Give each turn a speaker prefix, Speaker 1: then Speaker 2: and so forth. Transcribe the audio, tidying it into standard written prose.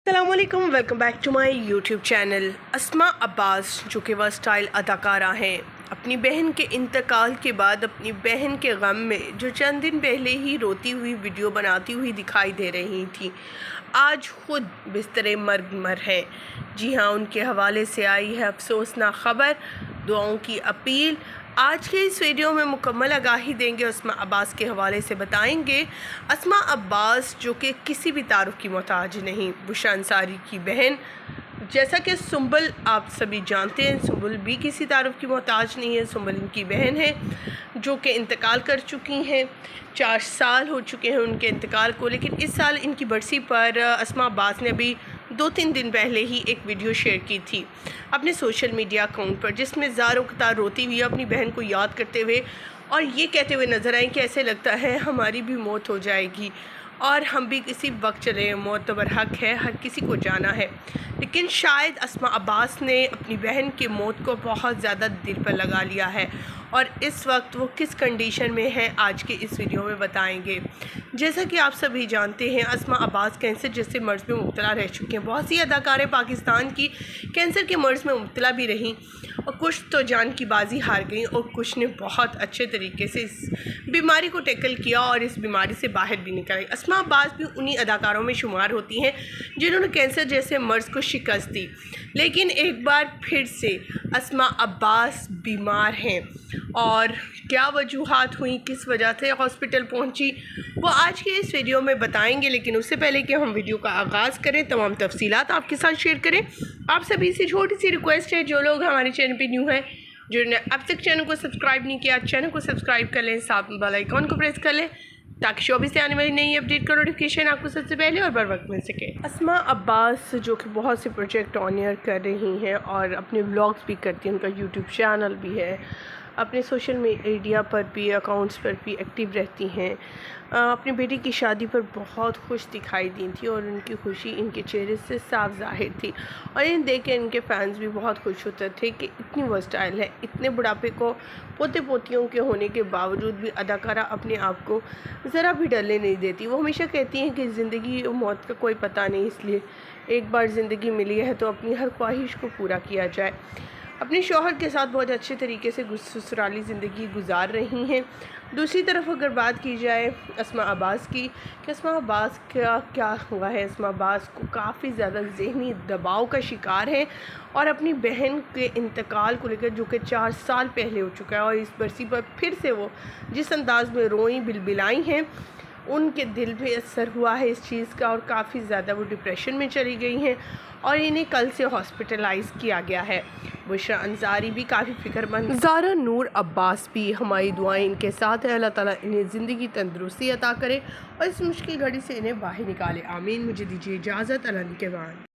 Speaker 1: السلام علیکم، welcome back to my YouTube channel. Asma Abbas جو کہ ورسٹائل اداکارہ ہیں، اپنی بہن کے انتقال کے بعد اپنی بہن کے غم میں جو چند دن پہلے ہی روتی ہوئی ویڈیو بناتی ہوئی دکھائی دے رہی تھیں، آج خود بستر مرگ مر ہیں۔ جی ہاں، ان کے حوالے سے آئی ہے افسوسناک خبر، دعاؤں کی اپیل۔ آج کے اس ویڈیو میں مکمل آگاہی دیں گے، اسما عباس کے حوالے سے بتائیں گے۔ اسما عباس جو کہ کسی بھی تعارف کی محتاج نہیں، بشریٰ انصاری کی بہن، جیسا کہ سنبل آپ سبھی جانتے ہیں، سنبل بھی کسی تعارف کی محتاج نہیں ہے۔ سنبل ان کی بہن ہے جو کہ انتقال کر چکی ہیں، 4 سال ہو چکے ہیں ان کے انتقال کو، لیکن اس سال ان کی برسی پر اسما عباس نے ابھی 2-3 دن پہلے ہی ایک ویڈیو شیئر کی تھی اپنے سوشل میڈیا اکاؤنٹ پر، جس میں زاروں قطار روتی ہوئی اپنی بہن کو یاد کرتے ہوئے اور یہ کہتے ہوئے نظر آئیں کہ ایسے لگتا ہے ہماری بھی موت ہو جائے گی اور ہم بھی کسی وقت چلے، موت تو برحق ہے، ہر کسی کو جانا ہے۔ لیکن شاید اسما عباس نے اپنی بہن کی موت کو بہت زیادہ دل پر لگا لیا ہے، اور اس وقت وہ کس کنڈیشن میں ہے آج کے اس ویڈیو میں بتائیں گے۔ جیسا کہ آپ سبھی جانتے ہیں، اسما عباس کینسر جیسے مرض میں مبتلا رہ چکے ہیں۔ بہت سی اداکاریں پاکستان کی کینسر کے مرض میں مبتلا بھی رہیں، اور کچھ تو جان کی بازی ہار گئیں، اور کچھ نے بہت اچھے طریقے سے اس بیماری کو ٹیکل کیا اور اس بیماری سے باہر بھی نکل آئی۔ اسما عباس بھی انہی اداکاروں میں شمار ہوتی ہیں جنہوں نے کینسر جیسے مرض کو شکست دی، لیکن ایک بار پھر سے اسما عباس بیمار ہیں، اور کیا وجوہات ہوئیں، کس وجہ سے ہاسپٹل پہنچی، وہ آج کے اس ویڈیو میں بتائیں گے۔ لیکن اس سے پہلے کہ ہم ویڈیو کا آغاز کریں، تمام تفصیلات آپ کے ساتھ شیئر کریں، آپ سبھی سے چھوٹی سی ریکویسٹ ہے، جو لوگ ہمارے چینل پہ نیو ہیں، جنہوں نے اب تک چینل کو سبسکرائب نہیں کیا، چینل کو سبسکرائب کر لیں، ساتھ میں بیل آئیکن کو پریس کر لیں تاکہ شوبز سے آنے والی نئی اپڈیٹ کا نوٹیفیکیشن آپ کو سب سے پہلے اور بر وقت مل سکے۔ اسما عباس جو کہ بہت سے پروجیکٹ آن ایئر کر رہی ہیں اور اپنے ولاگز بھی کرتی ہیں، ان کا یوٹیوب چینل بھی ہے، اپنے سوشل میڈیا پر بھی اکاؤنٹس پر بھی ایکٹیو رہتی ہیں، اپنی بیٹی کی شادی پر بہت خوش دکھائی دی تھی، اور ان کی خوشی ان کے چہرے سے صاف ظاہر تھی، اور انہیں دیکھ کے ان کے فینس بھی بہت خوش ہوتے تھے کہ اتنی ورسٹائل ہے، اتنے بڑھاپے کو پوتے پوتیوں کے ہونے کے باوجود بھی اداکارہ اپنے آپ کو ذرا بھی ڈرنے نہیں دیتی۔ وہ ہمیشہ کہتی ہیں کہ زندگی اور موت کا کوئی پتہ نہیں، اس لیے ایک بار زندگی ملی ہے تو اپنی ہر خواہش کو پورا کیا جائے۔ اپنے شوہر کے ساتھ بہت اچھے طریقے سے سسرالی زندگی گزار رہی ہیں۔ دوسری طرف اگر بات کی جائے اسما عباس کی، کہ اسما عباس کا کیا ہوا ہے، اسما عباس کو کافی زیادہ ذہنی دباؤ کا شکار ہے، اور اپنی بہن کے انتقال کو لے کر جو کہ 4 سال پہلے ہو چکا ہے، اور اس برسی پر پھر سے وہ جس انداز میں روئیں بلبلائی ہیں، ان کے دل پہ اثر ہوا ہے اس چیز کا، اور کافی زیادہ وہ ڈپریشن میں چلی گئی ہیں، اور انہیں کل سے ہاسپٹلائز کیا گیا ہے۔ بشریٰ انصاری بھی کافی فکر مند، زارا نور عباس بھی، ہماری دعائیں ان کے ساتھ ہے، اللہ تعالیٰ انہیں زندگی تندرستی عطا کرے اور اس مشکل گھڑی سے انہیں باہر نکالے، آمین۔ مجھے دیجیے اجازت، اللہ نگہبان۔